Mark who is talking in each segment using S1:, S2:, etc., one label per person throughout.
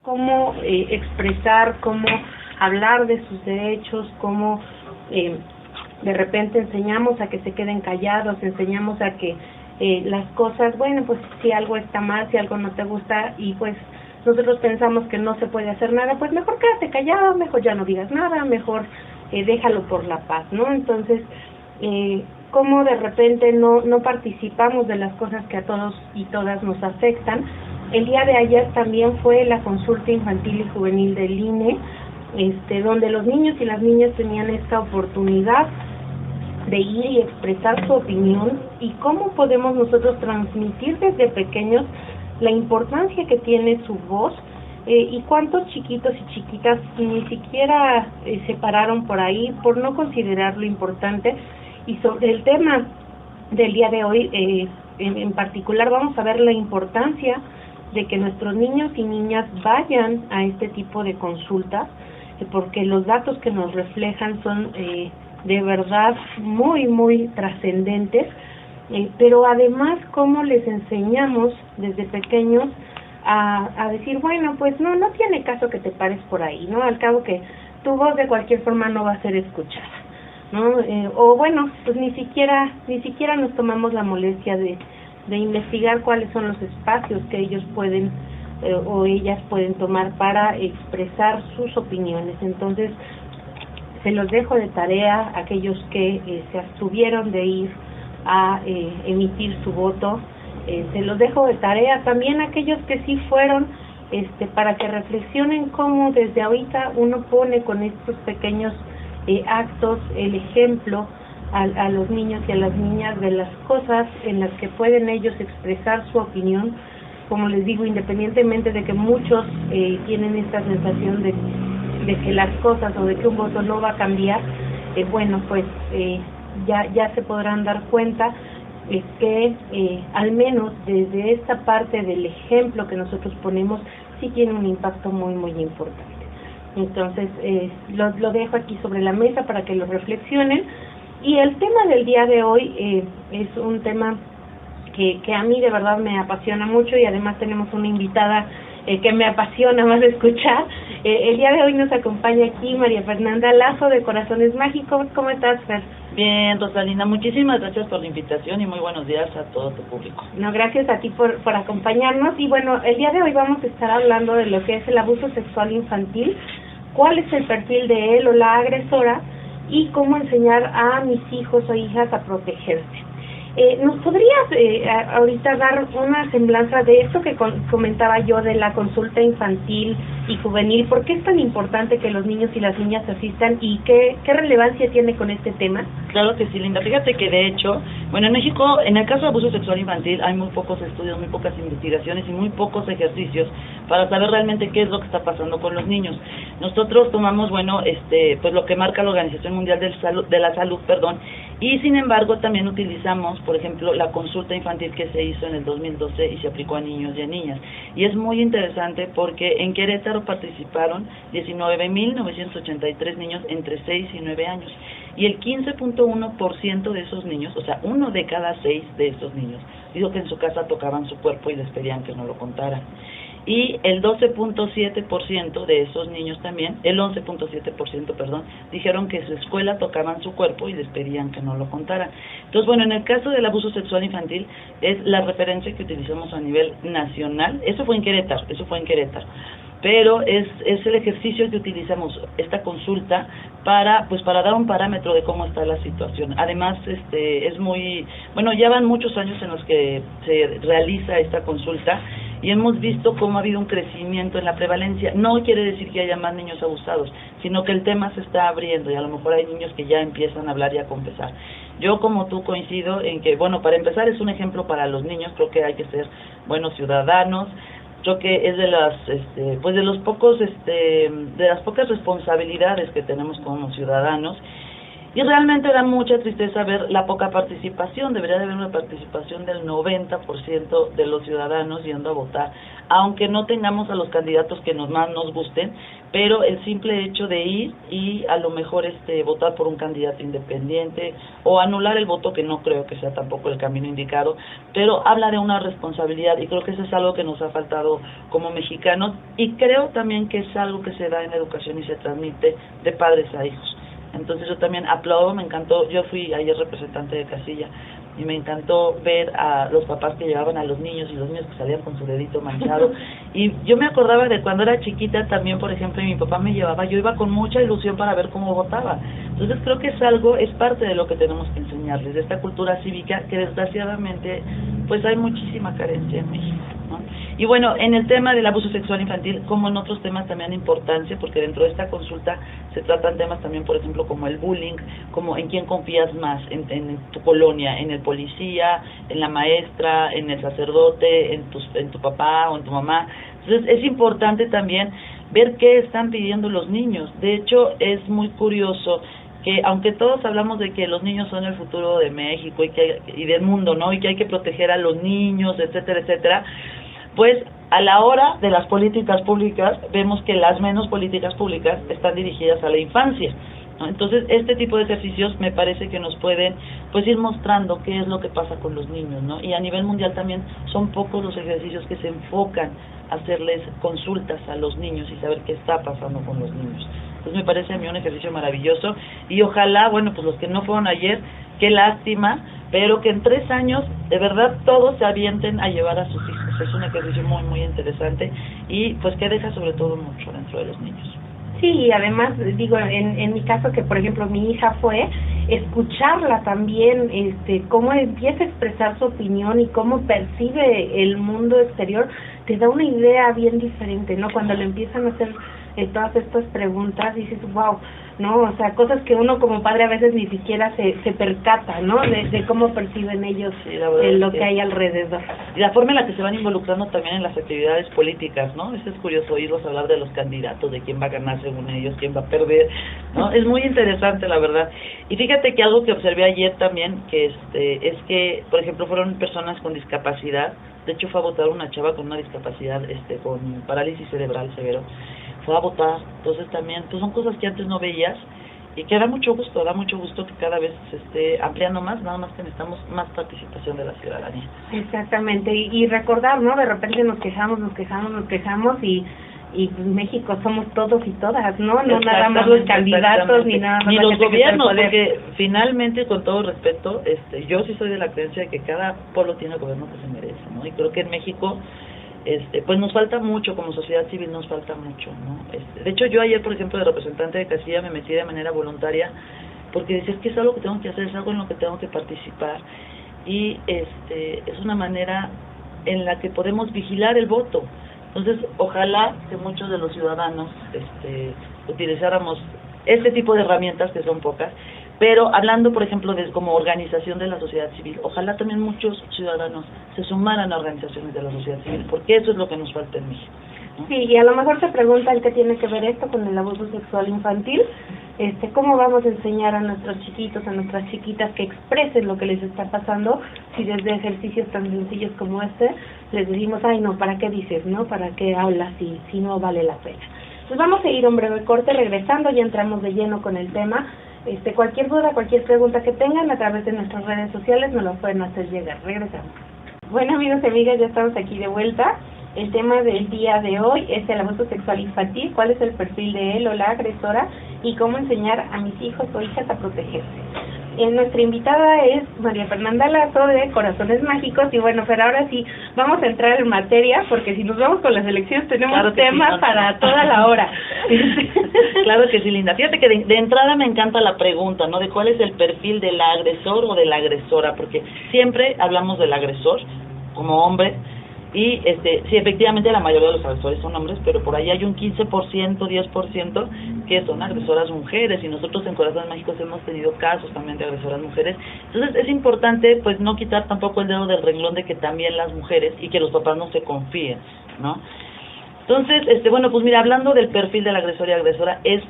S1: cómo expresar, cómo hablar de sus derechos, cómo de repente enseñamos a que se queden callados, enseñamos a que las cosas, bueno, pues si algo está mal, si algo no te gusta y pues nosotros pensamos que no se puede hacer nada, pues mejor quédate callado, mejor ya no digas nada, mejor déjalo por la paz, ¿no? Entonces, cómo de repente no participamos de las cosas que a todos y todas nos afectan. El día de ayer también fue la consulta infantil y juvenil del INE, donde los niños y las niñas tenían esta oportunidad de ir y expresar su opinión y cómo podemos nosotros transmitir desde pequeños la importancia que tiene su voz y cuántos chiquitos y chiquitas ni siquiera se pararon por ahí por no considerarlo importante. Y sobre el tema del día de hoy, en particular vamos a ver la importancia de que nuestros niños y niñas vayan a este tipo de consultas, porque los datos que nos reflejan son de verdad muy, muy trascendentes, pero además cómo les enseñamos desde pequeños a decir, bueno, pues no tiene caso que te pares por ahí, ¿no? Al cabo que tu voz de cualquier forma no va a ser escuchada, ¿no? O bueno, pues ni siquiera nos tomamos la molestia de investigar cuáles son los espacios que ellos pueden o ellas pueden tomar para expresar sus opiniones. Entonces, se los dejo de tarea a aquellos que se abstuvieron de ir a emitir su voto. Se los dejo de tarea también a aquellos que sí fueron, para que reflexionen cómo desde ahorita uno pone con estos pequeños actos el ejemplo a los niños y a las niñas de las cosas en las que pueden ellos expresar su opinión. Como les digo, independientemente de que muchos tienen esta sensación de que las cosas o de que un voto no va a cambiar, bueno, pues ya se podrán dar cuenta que al menos desde esta parte del ejemplo que nosotros ponemos sí tiene un impacto muy, muy importante. Entonces, lo dejo aquí sobre la mesa para que lo reflexionen. Y el tema del día de hoy es un tema que a mí de verdad me apasiona mucho y además tenemos una invitada que me apasiona más de escuchar. El día de hoy nos acompaña aquí María Fernanda Lazo de Corazones Mágicos. ¿Cómo estás, Fer?
S2: Bien, Rosalina, muchísimas gracias por la invitación y muy buenos días a todo tu público.
S1: No, gracias a ti por acompañarnos. Y bueno, el día de hoy vamos a estar hablando de lo que es el abuso sexual infantil, cuál es el perfil de él o la agresora y cómo enseñar a mis hijos o hijas a protegerse. ¿Nos podrías ahorita dar una semblanza de esto que comentaba yo de la consulta infantil y juvenil? ¿Por qué es tan importante que los niños y las niñas asistan y qué relevancia tiene con este tema?
S2: Claro que sí, Linda. Fíjate que de hecho, bueno, en México, en el caso de abuso sexual infantil, hay muy pocos estudios, muy pocas investigaciones y muy pocos ejercicios para saber realmente qué es lo que está pasando con los niños. Nosotros tomamos, bueno, pues lo que marca la Organización Mundial de la Salud, y sin embargo también utilizamos, por ejemplo, la consulta infantil que se hizo en el 2012 y se aplicó a niños y a niñas. Y es muy interesante porque en Querétaro participaron 19.983 niños entre 6 y 9 años. Y el 15.1% de esos niños, o sea, 1 de cada 6 de esos niños, dijo que en su casa tocaban su cuerpo y les pedían que no lo contaran. Y el 12.7% de esos niños también, el 11.7%, dijeron que en su escuela tocaban su cuerpo y les pedían que no lo contaran. Entonces, bueno, en el caso del abuso sexual infantil, es la referencia que utilizamos a nivel nacional. Eso fue en Querétaro. Pero es el ejercicio que utilizamos, esta consulta, para dar un parámetro de cómo está la situación. Además, es muy, bueno, ya van muchos años en los que se realiza esta consulta y hemos visto cómo ha habido un crecimiento en la prevalencia. No quiere decir que haya más niños abusados, sino que el tema se está abriendo y a lo mejor hay niños que ya empiezan a hablar y a confesar. Yo, como tú, coincido en que, bueno, para empezar es un ejemplo para los niños. Creo que hay que ser buenos ciudadanos. Creo que es de las pocas responsabilidades que tenemos como ciudadanos. Y realmente da mucha tristeza ver la poca participación. Debería de haber una participación del 90% de los ciudadanos yendo a votar, aunque no tengamos a los candidatos que más nos gusten, pero el simple hecho de ir y a lo mejor votar por un candidato independiente o anular el voto, que no creo que sea tampoco el camino indicado, pero habla de una responsabilidad, y creo que eso es algo que nos ha faltado como mexicanos, y creo también que es algo que se da en la educación y se transmite de padres a hijos. Entonces yo también aplaudo, me encantó, yo fui ayer representante de casilla y me encantó ver a los papás que llevaban a los niños y los niños que salían con su dedito manchado. Y yo me acordaba de cuando era chiquita también, por ejemplo, y mi papá me llevaba, yo iba con mucha ilusión para ver cómo votaba. Entonces creo que es parte de lo que tenemos que enseñarles, de esta cultura cívica que desgraciadamente pues hay muchísima carencia en México, ¿no? Y bueno, en el tema del abuso sexual infantil, como en otros temas también de importancia, porque dentro de esta consulta se tratan temas también, por ejemplo, como el bullying, como en quién confías más, en tu colonia, en el policía, en la maestra, en el sacerdote, en tu papá o en tu mamá. Entonces es importante también ver qué están pidiendo los niños. De hecho, es muy curioso que aunque todos hablamos de que los niños son el futuro de México y del mundo, ¿no? Y que hay que proteger a los niños, etcétera, etcétera, pues a la hora de las políticas públicas vemos que las menos políticas públicas están dirigidas a la infancia, ¿no? Entonces este tipo de ejercicios me parece que nos pueden pues ir mostrando qué es lo que pasa con los niños, ¿no? Y a nivel mundial también son pocos los ejercicios que se enfocan a hacerles consultas a los niños y saber qué está pasando con los niños. Entonces me parece a mí un ejercicio maravilloso y ojalá, bueno, pues los que no fueron ayer, qué lástima, pero que en 3 años de verdad todos se avienten a llevar a sus hijos. Es un ejercicio muy, muy interesante y pues que deja sobre todo mucho dentro de los niños.
S1: Sí, y además, digo, en mi caso, que por ejemplo mi hija fue, escucharla también, cómo empieza a expresar su opinión y cómo percibe el mundo exterior, te da una idea bien diferente, ¿no? Cuando le empiezan a hacer todas estas preguntas, dices, wow, ¿no? O sea, cosas que uno como padre a veces ni siquiera se percata, ¿no? De cómo perciben ellos lo que hay alrededor.
S2: Y la forma en la que se van involucrando también en las actividades políticas, ¿no? Eso es curioso, oírlos hablar de los candidatos, de quién va a ganar según ellos, quién va a perder, ¿no? Es muy interesante, la verdad. Y fíjate que algo que observé ayer también, que es que, por ejemplo, fueron personas con discapacidad. De hecho, fue a votar una chava con una discapacidad, con parálisis cerebral severo. Fue a votar. Entonces también, pues son cosas que antes no veías y que da mucho gusto que cada vez se esté ampliando más, nada más que necesitamos más participación de la ciudadanía.
S1: Exactamente, y recordar, ¿no? De repente nos quejamos y pues México somos todos y todas, ¿no? No nada más los candidatos ni nada más
S2: ni los gobiernos, porque finalmente, con todo respeto, yo sí soy de la creencia de que cada pueblo tiene el gobierno que se merece, ¿no? Y creo que en México pues nos falta mucho, como sociedad civil nos falta mucho, ¿no? De hecho, yo ayer, por ejemplo, de representante de casilla me metí de manera voluntaria porque decía, es que es algo que tengo que hacer, es algo en lo que tengo que participar y es una manera en la que podemos vigilar el voto. Entonces, ojalá que muchos de los ciudadanos utilizáramos este tipo de herramientas, que son pocas, pero hablando, por ejemplo, de como organización de la sociedad civil, ojalá también muchos ciudadanos se sumaran a organizaciones de la sociedad civil, porque eso es lo que nos falta en México, ¿no?
S1: Sí, y a lo mejor se preguntan qué tiene que ver esto con el abuso sexual infantil. ¿Cómo vamos a enseñar a nuestros chiquitos, a nuestras chiquitas que expresen lo que les está pasando si desde ejercicios tan sencillos como les decimos, ay no, ¿para qué dices, no? ¿Para qué hablas si no vale la pena? Pues vamos a ir a un breve corte, regresando ya entramos de lleno con el tema. Cualquier duda, cualquier pregunta que tengan a través de nuestras redes sociales nos lo pueden hacer llegar. Regresamos. Bueno, amigos y amigas, ya estamos aquí de vuelta. El tema del día de hoy es el abuso sexual infantil, cuál es el perfil de él o la agresora y cómo enseñar a mis hijos o hijas a protegerse. Nuestra invitada es María Fernanda Lazo de Corazones Mágicos y bueno, pero ahora sí vamos a entrar en materia porque si nos vamos con las elecciones tenemos claro tema sí, para toda la hora.
S2: Claro que sí, Linda. Fíjate que de entrada me encanta la pregunta, ¿no? De cuál es el perfil del agresor o de la agresora, porque siempre hablamos del agresor como hombre. Y sí, efectivamente la mayoría de los agresores son hombres, pero por ahí hay un 15%, 10% que son agresoras mujeres, y nosotros en Corazones Mágicos hemos tenido casos también de agresoras mujeres. Entonces es importante pues no quitar tampoco el dedo del renglón de que también las mujeres y que los papás no se confíen, ¿no? Entonces, bueno, pues mira, hablando del perfil del agresor y agresora, es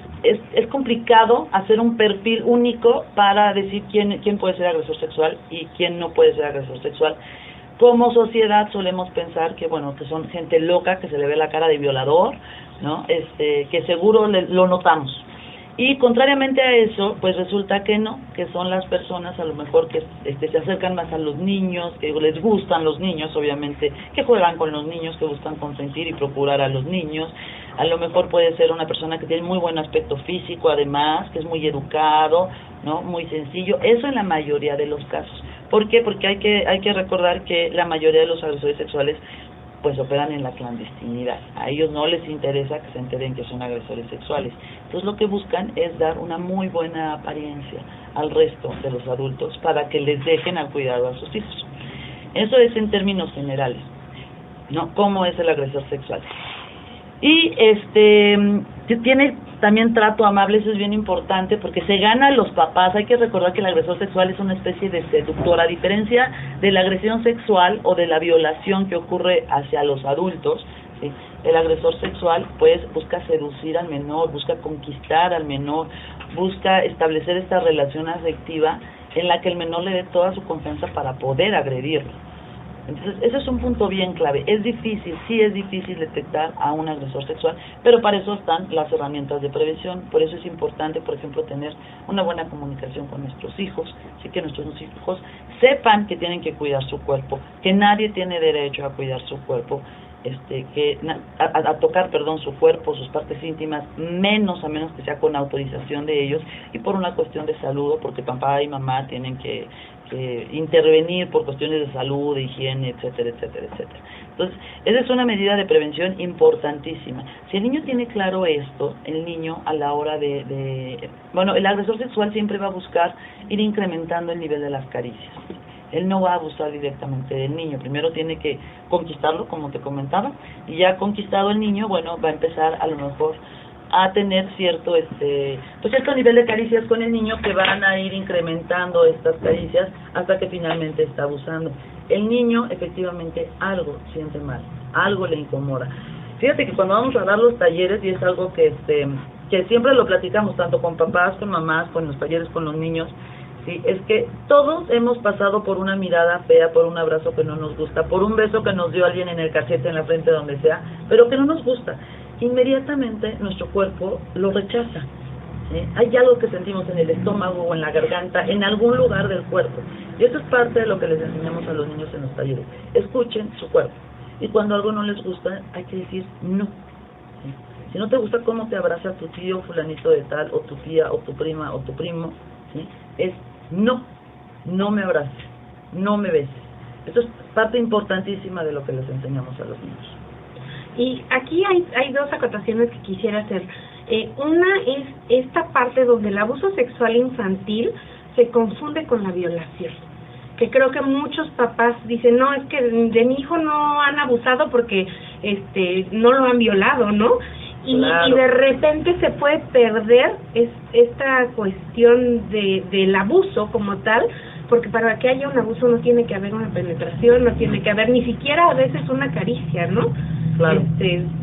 S2: complicado hacer un perfil único para decir quién puede ser agresor sexual y quién no puede ser agresor sexual. Como sociedad solemos pensar que, bueno, que son gente loca, que se le ve la cara de violador, ¿no? Que seguro lo notamos. Y contrariamente a eso, pues resulta que no, que son las personas a lo mejor que se acercan más a los niños, que les gustan los niños, obviamente, que juegan con los niños, que buscan consentir y procurar a los niños. A lo mejor puede ser una persona que tiene muy buen aspecto físico, además, que es muy educado, ¿no? Muy sencillo. Eso en la mayoría de los casos. ¿Por qué? Porque hay que recordar que la mayoría de los agresores sexuales pues operan en la clandestinidad. A ellos no les interesa que se enteren que son agresores sexuales. Entonces lo que buscan es dar una muy buena apariencia al resto de los adultos para que les dejen al cuidado a sus hijos. Eso es en términos generales, ¿no? ¿Cómo es el agresor sexual? Y tiene también trato amable, eso es bien importante, porque se gana a los papás. Hay que recordar que el agresor sexual es una especie de seductor, a diferencia de la agresión sexual o de la violación que ocurre hacia los adultos, ¿sí? El agresor sexual pues busca seducir al menor, busca conquistar al menor, busca establecer esta relación afectiva en la que el menor le dé toda su confianza para poder agredirlo. Entonces, ese es un punto bien clave. Es difícil, sí es difícil detectar a un agresor sexual, pero para eso están las herramientas de prevención. Por eso es importante, por ejemplo, tener una buena comunicación con nuestros hijos, así que nuestros hijos sepan que tienen que cuidar su cuerpo, que nadie tiene derecho a cuidar su cuerpo, a tocar, su cuerpo, sus partes íntimas, a menos que sea con autorización de ellos y por una cuestión de salud, porque papá y mamá tienen que intervenir por cuestiones de salud, de higiene, etcétera, etcétera, etcétera. Entonces, esa es una medida de prevención importantísima. Si el niño tiene claro esto, el niño a la hora bueno, el agresor sexual siempre va a buscar ir incrementando el nivel de las caricias. Él no va a abusar directamente del niño. Primero tiene que conquistarlo, como te comentaba, y ya conquistado el niño, bueno, va a empezar a lo mejor a tener cierto nivel de caricias con el niño, que van a ir incrementando estas caricias hasta que finalmente está abusando. El niño efectivamente algo siente mal, algo le incomoda. Fíjate que cuando vamos a dar los talleres, y es algo que siempre lo platicamos tanto con papás, con mamás, con los talleres con los niños, sí, es que todos hemos pasado por una mirada fea, por un abrazo que no nos gusta, por un beso que nos dio alguien en el cachete, en la frente, donde sea, pero que no nos gusta. Inmediatamente nuestro cuerpo lo rechaza. Hay algo que sentimos en el estómago o en la garganta, en algún lugar del cuerpo. Y esto es parte de lo que les enseñamos a los niños en los talleres. Escuchen su cuerpo. Y cuando algo no les gusta, hay que decir no. Si no te gusta cómo te abraza tu tío fulanito de tal, o tu tía, o tu prima, o tu primo, ¿sí? Es no me abraces, no me beses. Esto es parte importantísima de lo que les enseñamos a los niños.
S1: Y aquí hay dos acotaciones que quisiera hacer. Una es esta parte donde el abuso sexual infantil se confunde con la violación, que creo que muchos papás dicen, no, es que de mi hijo no han abusado porque no lo han violado, ¿no? Claro. Y de repente se puede perder esta cuestión del abuso como tal, porque para que haya un abuso no tiene que haber una penetración, no tiene que haber ni siquiera a veces una caricia, ¿no?
S2: Claro,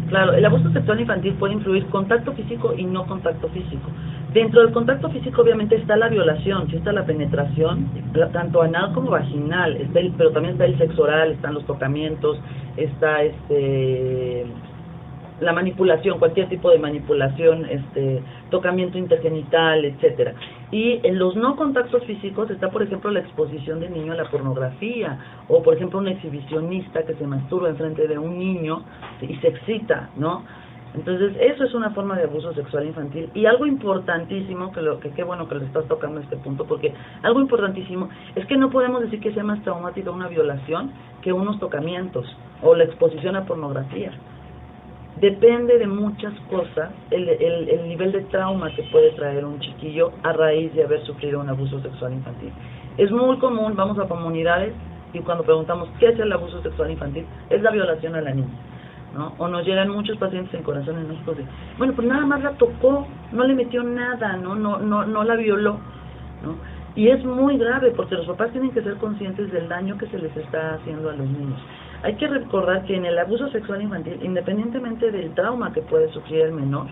S2: claro, el abuso sexual infantil puede influir contacto físico y no contacto físico. Dentro del contacto físico obviamente está la violación, sí está la penetración, tanto anal como vaginal, pero también está el sexo oral, están los tocamientos, está la manipulación, cualquier tipo de manipulación, tocamiento intergenital, etcétera. Y en los no contactos físicos está, por ejemplo, la exposición del niño a la pornografía, o por ejemplo un exhibicionista que se masturba enfrente de un niño y se excita, ¿no? Entonces, eso es una forma de abuso sexual infantil. Y algo importantísimo, que qué bueno que le estás tocando este punto, porque algo importantísimo es que no podemos decir que sea más traumática una violación que unos tocamientos o la exposición a pornografía. Depende de muchas cosas el nivel de trauma que puede traer un chiquillo a raíz de haber sufrido un abuso sexual infantil. Es muy común, vamos a comunidades y cuando preguntamos ¿qué es el abuso sexual infantil? Es la violación a la niña, ¿no? O nos llegan muchos pacientes en Corazón en México de, bueno, pues nada más la tocó, no le metió nada, no la violó, ¿no? Y es muy grave porque los papás tienen que ser conscientes del daño que se les está haciendo a los niños. Hay que recordar que en el abuso sexual infantil, independientemente del trauma que puede sufrir el menor,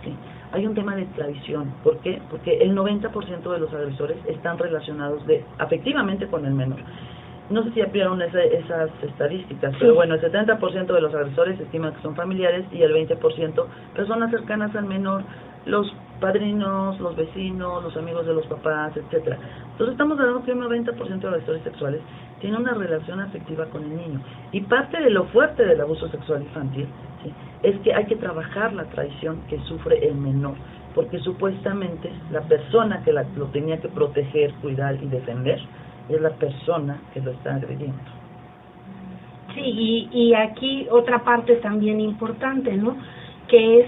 S2: ¿sí?, hay un tema de tradición. ¿Por qué? Porque el 90% de los agresores están relacionados afectivamente con el menor. No sé si vieron esas estadísticas, pero bueno, el 70% de los agresores se estima que son familiares y el 20% personas cercanas al menor, los padrinos, los vecinos, los amigos de los papás, etcétera. Entonces estamos hablando que un 90% de agresores sexuales tiene una relación afectiva con el niño. Y parte de lo fuerte del abuso sexual infantil, ¿sí?, es que hay que trabajar la traición que sufre el menor, porque supuestamente la persona que lo tenía que proteger, cuidar y defender es la persona que lo está agrediendo.
S1: Sí, y aquí otra parte también importante, ¿no?, que es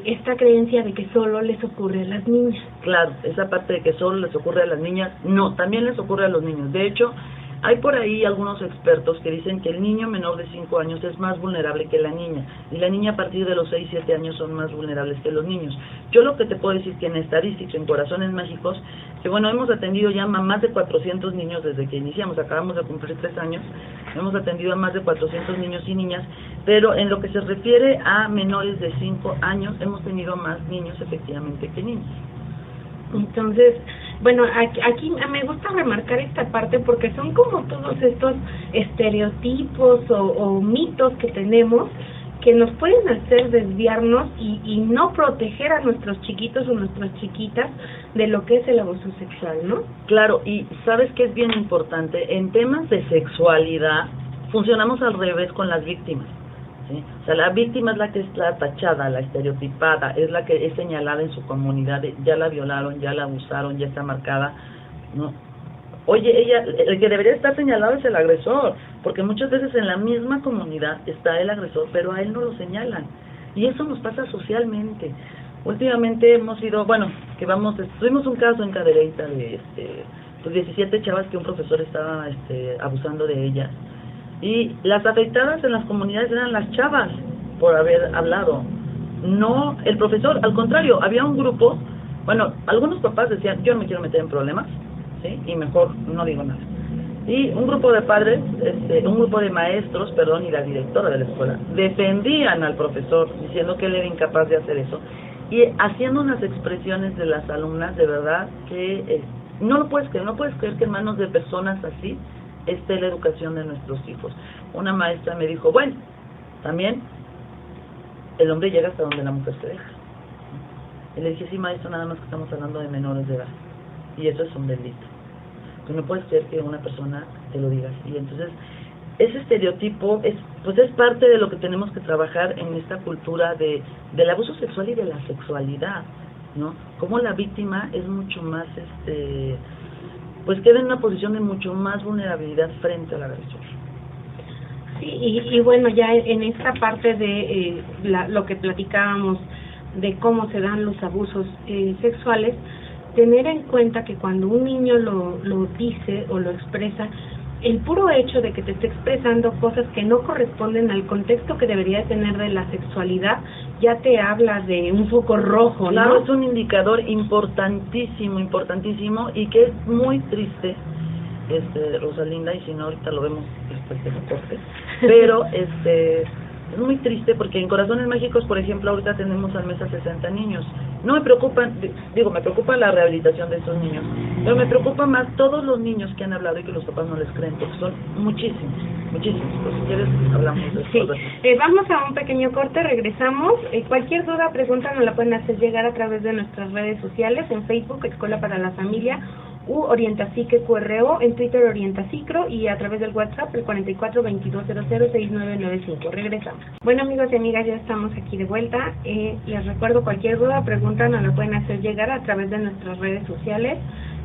S1: esta creencia de que solo les ocurre a las niñas.
S2: Claro, esa parte de que solo les ocurre a las niñas, no, también les ocurre a los niños. De hecho, hay por ahí algunos expertos que dicen que el niño menor de 5 años es más vulnerable que la niña, y la niña a partir de los 6, 7 años son más vulnerables que los niños. Yo lo que te puedo decir que en estadística, en Corazones Mágicos, que bueno, hemos atendido ya a más de 400 niños desde que iniciamos, acabamos de cumplir 3 años, hemos atendido a más de 400 niños y niñas, pero en lo que se refiere a menores de 5 años, hemos tenido más niños efectivamente que niños.
S1: Entonces, bueno, aquí me gusta remarcar esta parte porque son como todos estos estereotipos o mitos que tenemos que nos pueden hacer desviarnos y no proteger a nuestros chiquitos o nuestras chiquitas de lo que es el abuso sexual, ¿no?
S2: Claro, y ¿sabes qué es bien importante? En temas de sexualidad funcionamos al revés con las víctimas, ¿sí? O sea, la víctima es la que es la tachada, la estereotipada, es la que es señalada en su comunidad, ya la violaron, ya la abusaron, ya está marcada, ¿no? Oye, el que debería estar señalado es el agresor, porque muchas veces en la misma comunidad está el agresor, pero a él no lo señalan. Y eso nos pasa socialmente. Últimamente hemos ido, tuvimos un caso en Cadereyta de 17 chavas que un profesor estaba abusando de ellas. Y las afectadas en las comunidades eran las chavas por haber hablado. No el profesor, al contrario, había un grupo, algunos papás decían, yo no me quiero meter en problemas, ¿sí?, y mejor no digo nada. Y un grupo de padres, un grupo de maestros, y la directora de la escuela, defendían al profesor, diciendo que él era incapaz de hacer eso, y haciendo unas expresiones de las alumnas, de verdad, que no lo puedes creer que en manos de personas así esté la educación de nuestros hijos. Una maestra me dijo, bueno, también el hombre llega hasta donde la mujer se deja. Y le dije, sí, maestro, nada más que estamos hablando de menores de edad, y eso es un delito. Tú no puedes creer que una persona te lo diga así. Entonces, ese estereotipo es parte de lo que tenemos que trabajar en esta cultura del abuso sexual y de la sexualidad, ¿no? Como la víctima es mucho más, queda en una posición de mucho más vulnerabilidad frente al agresor.
S1: Sí, y bueno, ya en esta parte de lo que platicábamos de cómo se dan los abusos sexuales, tener en cuenta que cuando un niño lo dice o lo expresa, el puro hecho de que te esté expresando cosas que no corresponden al contexto que debería tener de la sexualidad, ya te habla de un foco rojo, ¿no?
S2: Claro, es un indicador importantísimo, y que es muy triste, Rosalinda, y si no ahorita lo vemos después de la corte, pero es muy triste porque en Corazones Mágicos, por ejemplo, ahorita tenemos al mes a 60 niños. No me preocupan, me preocupa la rehabilitación de esos niños, pero me preocupa más todos los niños que han hablado y que los papás no les creen, porque son muchísimos. Pues si quieres, hablamos de eso.
S1: Sí, vamos a un pequeño corte, regresamos. Cualquier duda, pregunta, nos la pueden hacer llegar a través de nuestras redes sociales, en Facebook, Escuela para la Familia, Orientapsique QRO, en Twitter Orientacicro, y a través del WhatsApp el 44 22 00 6995. Regresamos. Bueno, amigos y amigas, ya estamos aquí de vuelta. Les recuerdo, cualquier duda, pregunta, nos la pueden hacer llegar a través de nuestras redes sociales,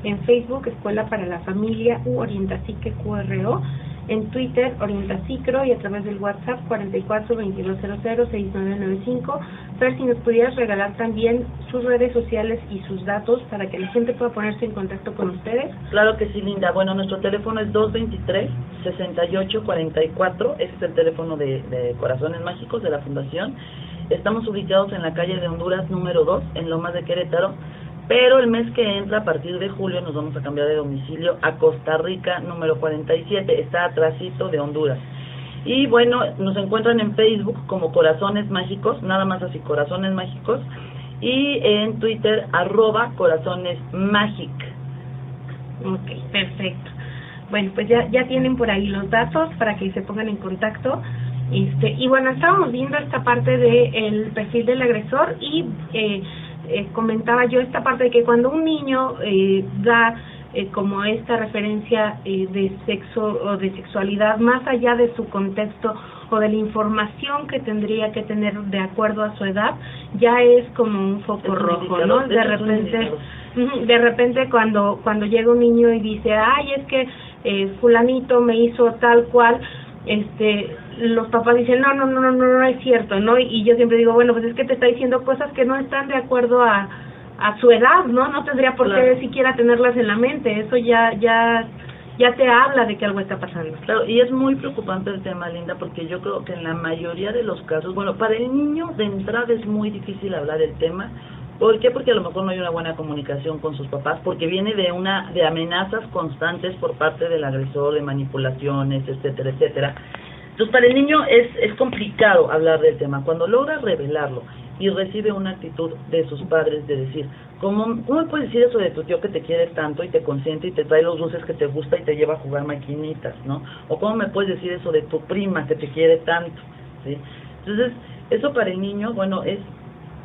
S1: en Facebook Escuela para la Familia Orientapsique QRO, en Twitter Orientacicro, y a través del WhatsApp 44 22 00 6995. Fer, si nos pudieras regalar también sus redes sociales y sus datos para que la gente pueda ponerse en contacto con ustedes.
S2: Claro que sí, Linda. Bueno, nuestro teléfono es 223-6844, ese es el teléfono de Corazones Mágicos de la Fundación. Estamos ubicados en la calle de Honduras número 2, en Lomas de Querétaro, pero el mes que entra, a partir de julio, nos vamos a cambiar de domicilio a Costa Rica número 47, está atrásito de Honduras. Y bueno, nos encuentran en Facebook como Corazones Mágicos, nada más así, Corazones Mágicos, y en Twitter @corazonesmagic.
S1: Ok, perfecto. Bueno, pues ya tienen por ahí los datos para que se pongan en contacto. Y bueno, estábamos viendo esta parte del perfil del agresor y comentaba yo esta parte de que cuando un niño da como esta referencia de sexo o de sexualidad más allá de su contexto o de la información que tendría que tener de acuerdo a su edad, ya es como un foco rojo, ¿no? De repente cuando llega un niño y dice, ay, es que fulanito me hizo tal cual, los papás dicen, no es cierto, ¿no? Y yo siempre digo, bueno, pues es que te está diciendo cosas que no están de acuerdo a su edad, ¿no? No tendría por qué siquiera tenerlas en la mente. Eso ya te habla de que algo está pasando.
S2: Claro, y es muy preocupante el tema, Linda, porque yo creo que en la mayoría de los casos, bueno, para el niño de entrada es muy difícil hablar del tema. ¿Por qué? Porque a lo mejor no hay una buena comunicación con sus papás, porque viene de amenazas constantes por parte del agresor, de manipulaciones, etcétera, etcétera. Entonces, para el niño es complicado hablar del tema. Cuando logra revelarlo y recibe una actitud de sus padres de decir, ¿cómo me puedes decir eso de tu tío que te quiere tanto y te consiente y te trae los dulces que te gusta y te lleva a jugar maquinitas, ¿no? O ¿cómo me puedes decir eso de tu prima que te quiere tanto? ¿Sí? Entonces, eso para el niño, bueno, es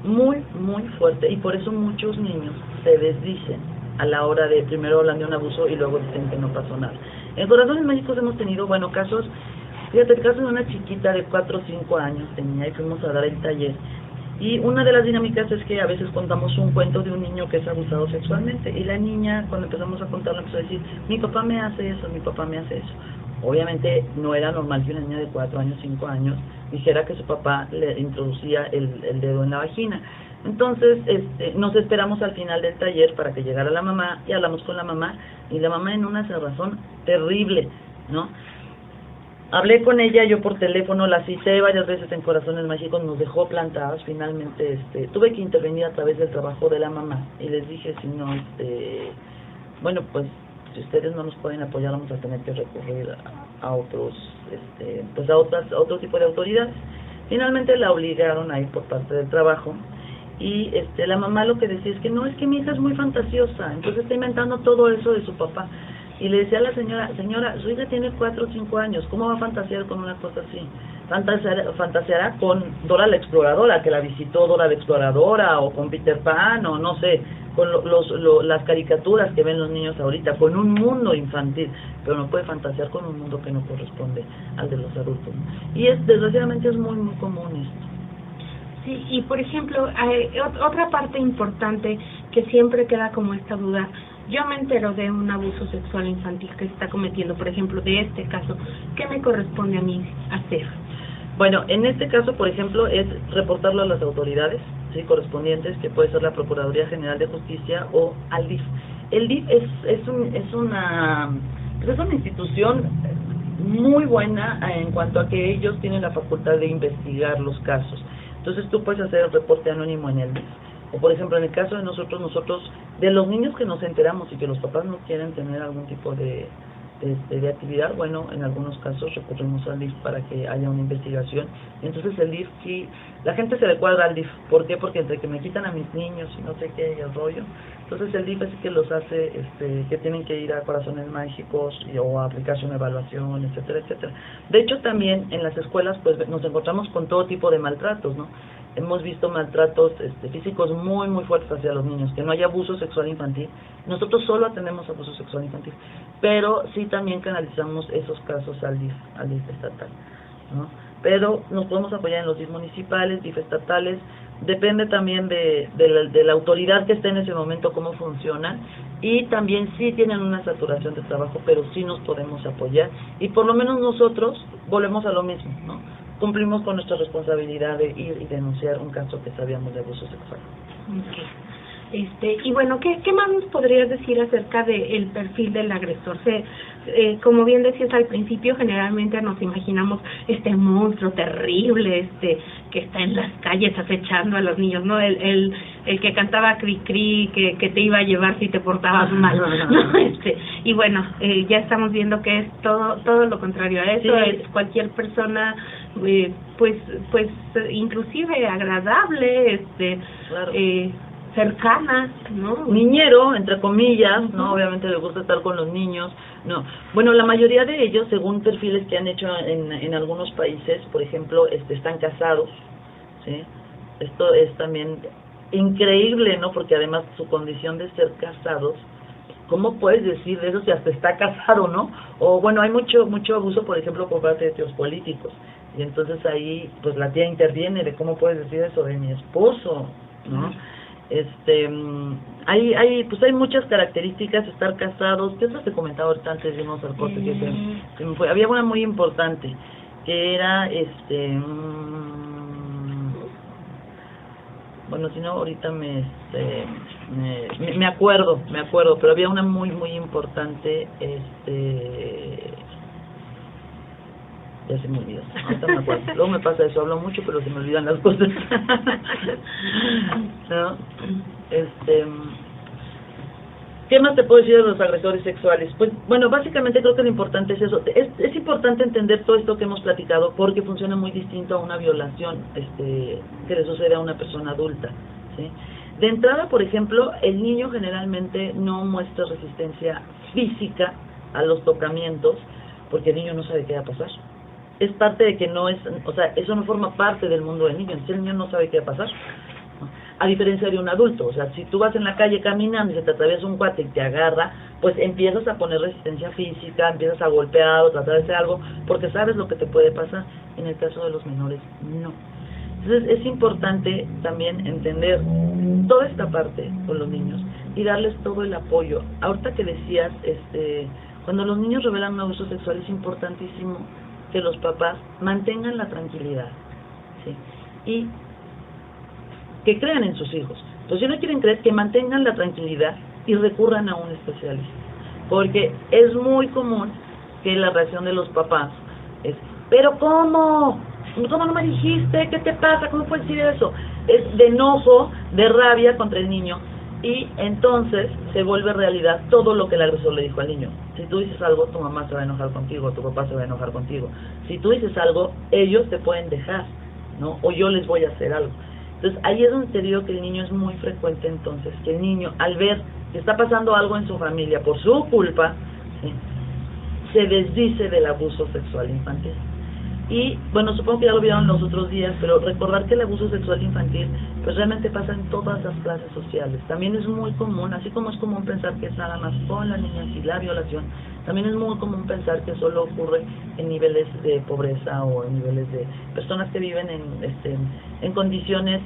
S2: muy, muy fuerte, y por eso muchos niños se desdicen a la hora de, primero hablan de un abuso y luego dicen que no pasó nada. En Corazones Mágicos hemos tenido, bueno, casos, fíjate, el caso de una chiquita de 4 o 5 años tenía, y fuimos a dar el taller, y una de las dinámicas es que a veces contamos un cuento de un niño que es abusado sexualmente, y la niña, cuando empezamos a contarlo, empezó a decir, mi papá me hace eso, mi papá me hace eso. Obviamente no era normal que una niña de 4 años, 5 años dijera que su papá le introducía el dedo en la vagina. Entonces nos esperamos al final del taller para que llegara la mamá, y hablamos con la mamá, y la mamá en una cerrazón terrible, ¿no? Hablé con ella yo por teléfono, la cité varias veces en Corazones Mágicos, nos dejó plantadas. Finalmente tuve que intervenir a través del trabajo de la mamá, y les dije, si no, bueno, pues si ustedes no nos pueden apoyar, vamos a tener que recurrir a otros, pues a otro tipo de autoridades. Finalmente la obligaron a ir por parte del trabajo, y la mamá lo que decía es que no, es que mi hija es muy fantasiosa, entonces está inventando todo eso de su papá. Y le decía a la señora, su hija tiene 4 o 5 años, ¿cómo va a fantasear con una cosa así? Fantaseará con Dora la Exploradora, que la visitó Dora la Exploradora, o con Peter Pan, o no sé, con las caricaturas que ven los niños ahorita, con un mundo infantil, pero no puede fantasear con un mundo que no corresponde al de los adultos. Y desgraciadamente es muy, muy común esto.
S1: Sí, y por ejemplo, otra parte importante que siempre queda como esta duda, yo me entero de un abuso sexual infantil que se está cometiendo, por ejemplo, de este caso, ¿qué me corresponde a mí hacer? Bueno, en este caso, por ejemplo, es reportarlo a las autoridades, ¿sí?, correspondientes, que puede ser la Procuraduría General de Justicia o al DIF. El DIF es una institución muy buena en cuanto a que ellos tienen la facultad de investigar los casos. Entonces tú puedes hacer el reporte anónimo en el DIF. O por ejemplo, en el caso de nosotros, de los niños que nos enteramos y que los papás no quieren tener algún tipo de actividad, bueno, en algunos casos recurrimos al DIF para que haya una investigación. Entonces el DIF, sí, la gente se le cuadra al DIF. ¿Por qué? Porque entre que me quitan a mis niños y no sé qué, el rollo, entonces el DIF es que los hace, que tienen que ir a Corazones Mágicos o a aplicarse una evaluación, etcétera, etcétera. De hecho, también en las escuelas pues nos encontramos con todo tipo de maltratos, ¿no? Hemos visto maltratos físicos muy, muy fuertes hacia los niños, que no hay abuso sexual infantil. Nosotros solo atendemos abuso sexual infantil, pero sí también canalizamos esos casos al DIF estatal, ¿no? Pero nos podemos apoyar en los DIF municipales, DIF estatales, depende también de la autoridad que esté en ese momento, cómo funcionan, y también sí tienen una saturación de trabajo, pero sí nos podemos apoyar, y por lo menos nosotros volvemos a lo mismo, ¿no? Cumplimos con nuestra responsabilidad de ir y denunciar un caso que sabíamos de abuso sexual. Okay. Y bueno, ¿qué más nos podrías decir acerca del perfil del agresor? Como bien decías al principio, generalmente nos imaginamos este monstruo terrible, que está en las calles acechando a los niños, ¿no? El el que cantaba cri cri, que te iba a llevar si te portabas mal, ¿no? Y bueno, ya estamos viendo que es todo lo contrario a eso, es cualquier persona, pues inclusive agradable,
S2: claro.
S1: Cercana, ¿no?
S2: Niñero, entre comillas, ¿no? Obviamente le gusta estar con los niños, no. Bueno, la mayoría de ellos, según perfiles que han hecho en algunos países, por ejemplo, están casados, ¿sí? Esto es también increíble, ¿no? Porque además su condición de ser casados, ¿cómo puedes decir de eso si hasta está casado, no? O bueno, hay mucho abuso, por ejemplo, por parte de tíos políticos, y entonces ahí, pues la tía interviene de cómo puedes decir eso de mi esposo, ¿no? Hay muchas características, estar casados. ¿Qué otras te comentaba ahorita antes de irnos al corte? Que se me fue. Había una muy importante que era bueno, si no ahorita me acuerdo, pero había una muy importante, ya se me olvidó, ahorita me acuerdo. Luego me pasa eso, hablo mucho pero se me olvidan las cosas. ¿No? ¿Qué más te puedo decir de los agresores sexuales? Pues bueno, básicamente creo que lo importante es eso. Es importante entender todo esto que hemos platicado porque funciona muy distinto a una violación que le sucede a una persona adulta, ¿sí? De entrada, por ejemplo, el niño generalmente no muestra resistencia física a los tocamientos porque el niño no sabe qué va a pasar. Es parte de que no es, o sea, eso no forma parte del mundo del niño, entonces el niño no sabe qué va a pasar. A diferencia de un adulto, o sea, si tú vas en la calle caminando y se te atraviesa un cuate y te agarra, pues empiezas a poner resistencia física, empiezas a golpear o tratar de hacer algo, porque sabes lo que te puede pasar. En el caso de los menores, no. Entonces es importante también entender toda esta parte con los niños y darles todo el apoyo. Ahorita que decías, cuando los niños revelan un abuso sexual es importantísimo que los papás mantengan la tranquilidad, ¿sí? Y que crean en sus hijos. Entonces, si no quieren creer, que mantengan la tranquilidad y recurran a un especialista. Porque es muy común que la reacción de los papás es, ¿pero cómo? ¿Cómo no me dijiste? ¿Qué te pasa? ¿Cómo puedes decir eso? Es de enojo, de rabia contra el niño. Y entonces se vuelve realidad todo lo que el agresor le dijo al niño. Si tú dices algo, tu mamá se va a enojar contigo, tu papá se va a enojar contigo. Si tú dices algo, ellos te pueden dejar, ¿no? O yo les voy a hacer algo. Entonces, ahí es donde te digo que el niño es muy frecuente, entonces, que el niño, al ver que está pasando algo en su familia por su culpa, ¿sí?, se desdice del abuso sexual infantil. Y, bueno, supongo que ya lo vieron los otros días, pero recordar que el abuso sexual infantil, pues realmente pasa en todas las clases sociales. También es muy común, así como es común pensar que es nada más con la niñez y la violación, también es muy común pensar que solo ocurre en niveles de pobreza o en niveles de personas que viven en condiciones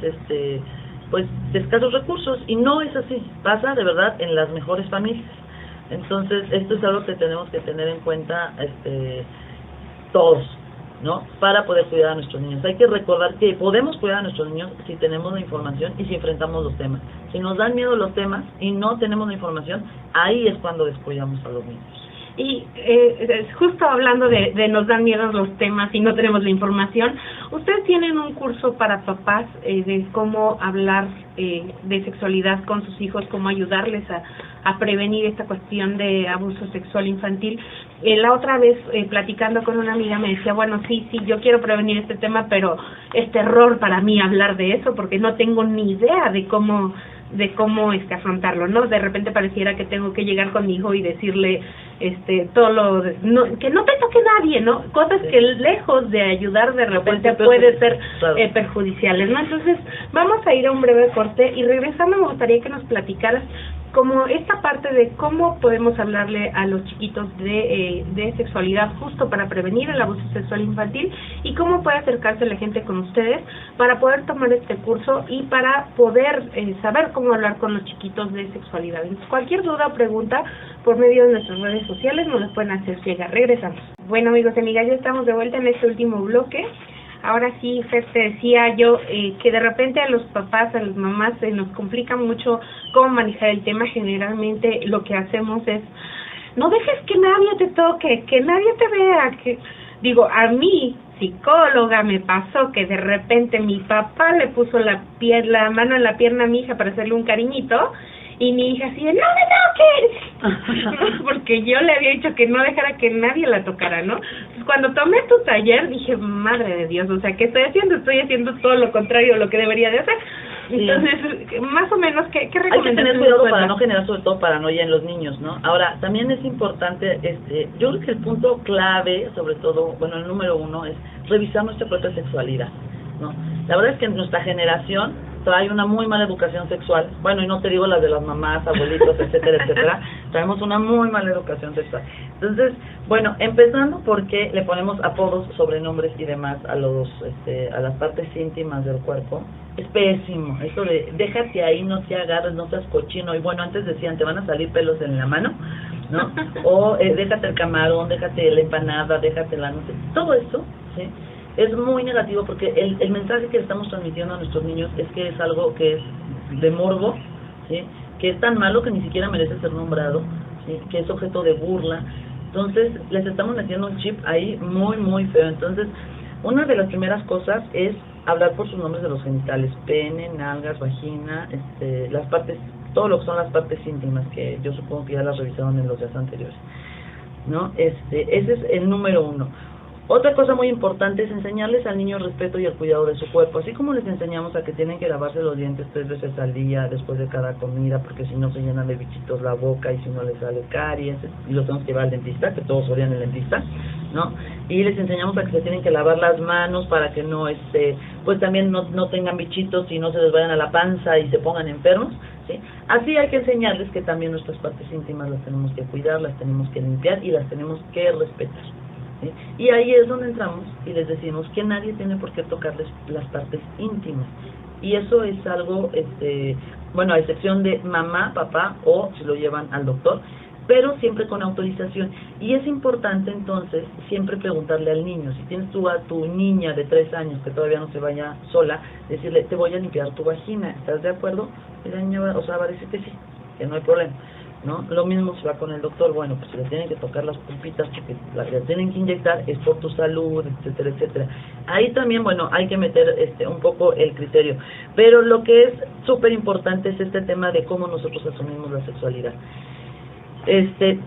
S2: pues de escasos recursos, y no es así, pasa de verdad en las mejores familias. Entonces esto es algo que tenemos que tener en cuenta todos, ¿no? Para poder cuidar a nuestros niños. Hay que recordar que podemos cuidar a nuestros niños si tenemos la información y si enfrentamos los temas. Si nos dan miedo los temas y no tenemos la información, ahí es cuando descuidamos a los niños.
S1: Y justo hablando de nos dan miedo los temas y no tenemos la información, ustedes tienen un curso para papás de cómo hablar de sexualidad con sus hijos, cómo ayudarles a prevenir esta cuestión de abuso sexual infantil. La otra vez, platicando con una amiga, me decía, bueno, sí, yo quiero prevenir este tema, pero es terror para mí hablar de eso porque no tengo ni idea de cómo afrontarlo, ¿no? De repente pareciera que tengo que llegar con mi hijo y decirle todo lo que no te toque nadie, ¿no? Cosas que lejos de ayudar de repente puede ser perjudiciales, ¿no? Entonces, vamos a ir a un breve corte y regresando me gustaría que nos platicaras como esta parte de cómo podemos hablarle a los chiquitos de sexualidad justo para prevenir el abuso sexual infantil y cómo puede acercarse la gente con ustedes para poder tomar este curso y para poder saber cómo hablar con los chiquitos de sexualidad. Entonces, cualquier duda o pregunta por medio de nuestras redes sociales nos las pueden hacer llegar. Regresamos. Bueno, amigos y amigas, ya estamos de vuelta en este último bloque. Ahora sí, Fer, te decía yo que de repente a los papás, a las mamás, se nos complica mucho cómo manejar el tema. Generalmente lo que hacemos es, no dejes que nadie te toque, que nadie te vea. Digo, a mí, psicóloga, me pasó que de repente mi papá le puso la mano en la pierna a mi hija para hacerle un cariñito, y mi hija así de, ¡no me toques! Porque yo le había dicho que no dejara que nadie la tocara, ¿no? Entonces, cuando tomé tu taller, dije, madre de Dios, o sea, ¿qué estoy haciendo? Estoy haciendo todo lo contrario a lo que debería de hacer.
S2: Sí.
S1: Entonces, más o menos, ¿qué recomendaciones?
S2: Hay que tener cuidado para no generar sobre todo paranoia en los niños, ¿no? Ahora, también es importante, yo creo que el punto clave, sobre todo, bueno, el número 1 es revisar nuestra propia sexualidad, ¿no? La verdad es que en nuestra generación trae una muy mala educación sexual, bueno, y no te digo las de las mamás, abuelitos, etcétera, etcétera, traemos una muy mala educación sexual. Entonces, bueno, empezando porque le ponemos apodos, sobrenombres y demás a a las partes íntimas del cuerpo. Es pésimo, eso de déjate ahí, no te agarres, no seas cochino, y bueno, antes decían, te van a salir pelos en la mano, ¿no? O déjate el camarón, déjate la empanada, déjate la, no sé, todo eso, ¿sí? Es muy negativo porque el mensaje que estamos transmitiendo a nuestros niños es que es algo que es de morbo, ¿sí? Que es tan malo que ni siquiera merece ser nombrado, ¿sí? Que es objeto de burla. Entonces, les estamos metiendo un chip ahí muy, muy feo. Entonces, una de las primeras cosas es hablar por sus nombres de los genitales: pene, nalgas, vagina, las partes, todo lo que son las partes íntimas, que yo supongo que ya las revisaron en los días anteriores, ¿no? Ese es el número 1. Otra cosa muy importante es enseñarles al niño el respeto y el cuidado de su cuerpo, así como les enseñamos a que tienen que lavarse los dientes 3 veces al día después de cada comida, porque si no se llenan de bichitos la boca y si no les sale caries, y los tenemos que llevar al dentista, que todos odian el dentista, ¿no? Y les enseñamos a que se tienen que lavar las manos para que no, pues también no tengan bichitos y no se les vayan a la panza y se pongan enfermos, ¿sí? Así hay que enseñarles que también nuestras partes íntimas las tenemos que cuidar, las tenemos que limpiar y las tenemos que respetar. ¿Sí? Y ahí es donde entramos y les decimos que nadie tiene por qué tocarles las partes íntimas, y eso es algo, bueno, a excepción de mamá, papá o si lo llevan al doctor, pero siempre con autorización. Y es importante entonces siempre preguntarle al niño, si tienes tú a tu niña de 3 años que todavía no se vaya sola, decirle, te voy a limpiar tu vagina, ¿estás de acuerdo? Y la niña va a decir que sí, que no hay problema, ¿no? Lo mismo se va con el doctor, bueno, pues si le tienen que tocar las pulpitas porque las tienen que inyectar, es por tu salud, etcétera, etcétera. Ahí también, bueno, hay que meter un poco el criterio, pero lo que es súper importante es este tema de cómo nosotros asumimos la sexualidad.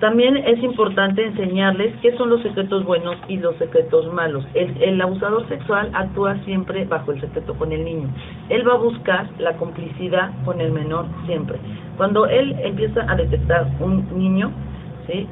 S2: También es importante enseñarles qué son los secretos buenos y los secretos malos. El abusador sexual actúa siempre bajo el secreto con el niño. Él va a buscar la complicidad con el menor siempre. Cuando él empieza a detectar un niño, ¿sí?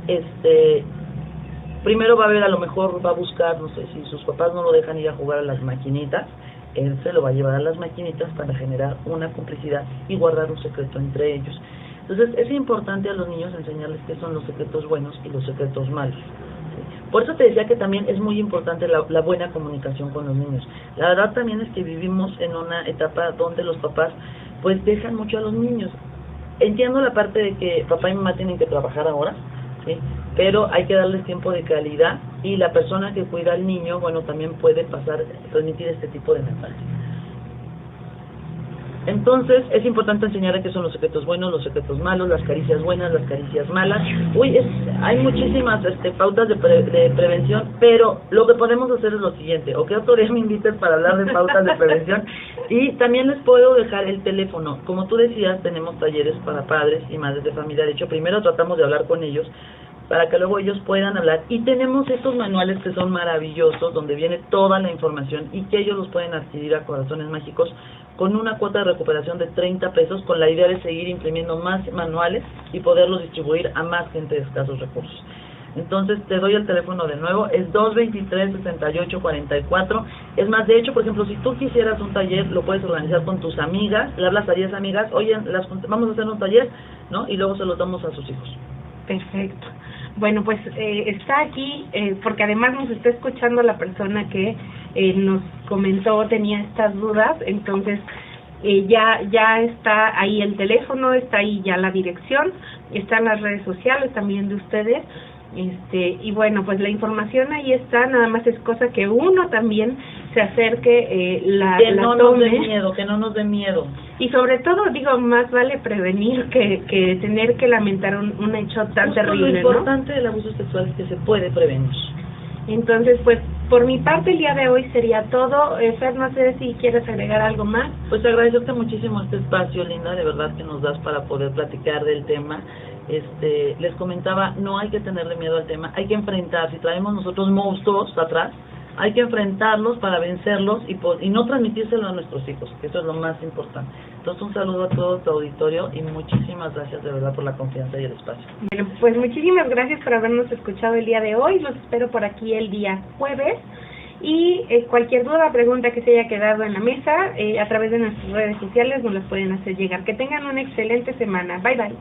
S2: Primero va a ver, a lo mejor va a buscar, no sé, si sus papás no lo dejan ir a jugar a las maquinitas, él se lo va a llevar a las maquinitas para generar una complicidad y guardar un secreto entre ellos. Entonces, es importante a los niños enseñarles qué son los secretos buenos y los secretos malos. ¿Sí? Por eso te decía que también es muy importante la buena comunicación con los niños. La verdad también es que vivimos en una etapa donde los papás pues dejan mucho a los niños. Entiendo la parte de que papá y mamá tienen que trabajar ahora, ¿sí? Pero hay que darles tiempo de calidad, y la persona que cuida al niño, bueno, también puede transmitir este tipo de mensajes. Entonces, es importante enseñar qué son los secretos buenos, los secretos malos, las caricias buenas, las caricias malas. Hay muchísimas pautas de prevención, pero lo que podemos hacer es lo siguiente, o que otro día me invites para hablar de pautas de prevención, y también les puedo dejar el teléfono. Como tú decías, tenemos talleres para padres y madres de familia. De hecho, primero tratamos de hablar con ellos, para que luego ellos puedan hablar, y tenemos estos manuales que son maravillosos, donde viene toda la información y que ellos los pueden adquirir a Corazones Mágicos con una cuota de recuperación de 30 pesos, con la idea de seguir imprimiendo más manuales y poderlos distribuir a más gente de escasos recursos. Entonces te doy el teléfono de nuevo, es 223-6844. Es más, de hecho, por ejemplo, si tú quisieras un taller, lo puedes organizar con tus amigas, le hablas a 10 amigas, oye, vamos a hacer un taller, ¿no? Y luego se los damos a sus hijos.
S1: Perfecto. Bueno, pues está aquí, porque además nos está escuchando la persona que nos comentó, tenía estas dudas. Entonces ya está ahí el teléfono, está ahí ya la dirección, están las redes sociales también de ustedes. Y bueno, pues la información ahí está, nada más es cosa que uno también se acerque,
S2: que no nos dé miedo, que no nos dé miedo.
S1: Y sobre todo, digo, más vale prevenir que tener que lamentar un hecho tan terrible,
S2: ¿no? Lo importante del abuso sexual es que se puede prevenir.
S1: Entonces, pues Por mi parte, el día de hoy sería todo. Fer, no sé si quieres agregar algo más.
S2: Pues agradecerte muchísimo este espacio, Linda, de verdad que nos das para poder platicar del tema. Les comentaba, no hay que tenerle miedo al tema, hay que enfrentar. Si traemos nosotros monstruos atrás, hay que enfrentarlos para vencerlos y no transmitírselo a nuestros hijos, que eso es lo más importante. Entonces, un saludo a todo tu auditorio y muchísimas gracias de verdad por la confianza y el espacio.
S1: Bueno, pues muchísimas gracias por habernos escuchado el día de hoy. Los espero por aquí el día jueves. Y cualquier duda o pregunta que se haya quedado en la mesa, a través de nuestras redes sociales nos las pueden hacer llegar. Que tengan una excelente semana. Bye, bye.